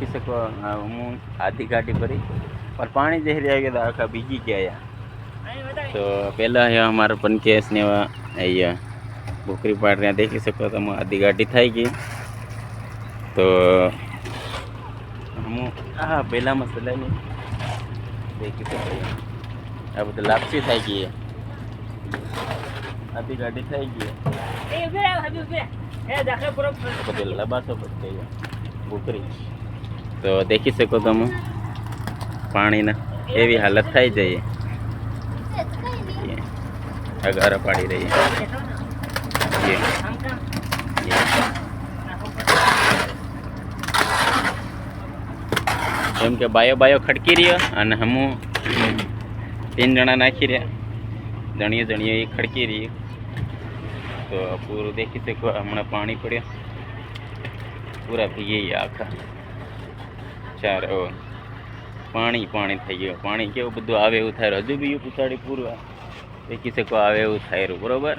देखी सको हूँ आधी गाड़ी भरी और पानी जही रह गया था आखा भीगी गया। तो पहला है हमारा पनकेस ने अँ भूखरी पाड़ रहे देखी सको तुम आधी गाड़ी थी गई। तो हम पहला मसला नहीं देखी सको आ बधु लापसी थी गई आधी गाड़ी थी गई बधु लबासो पड़ भूखरी। तो देखी सको तुम पानी ना एवी हालत थी जाए अगारा पाड़ी रही है एम के बायो बायो खड़की रही है हम 3 जणा नाखी रहा जणिये जणिये खड़की रही। तो पूरा देखी सको हमने पानी पड़े पूरा भीगे आखा चार पानी पानी थी गयो। पानी केवुं बधुं आवे एवुं थाय हजू बी पुछाड़ी पूरुं देखी सको आवे एवुं थाय बरोबर।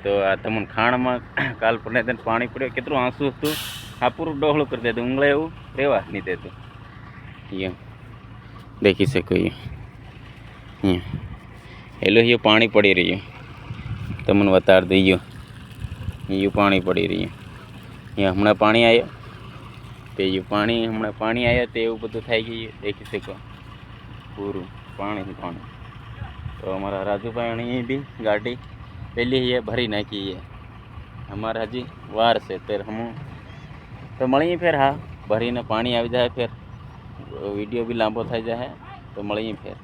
तो आ तमने खाण में काल पड़े दिन पानी पड़े केतरू आंसू हतुं आ पूरुं डोहळुं कर देतुं उंगळे एवुं रेवा नहीं देतुं। ये देखी सको ये हेलो ये पानी पड़ी रही है तमने बता दी ये पानी पड़ी रही है ये हमने पानी आया तो ये पानी हमने पानी आया तो एवं बधु थी गई देखी सको पूरु पानी पानी। तो हमारा राजू भाई भी गाड़ी पहली ही भरी नाखी है हमारे हजी वार से फिर हम तो मळीए फिर हाँ भरी ने पानी आ जाए फिर वीडियो भी लांबो थी जाए तो मळीए फिर।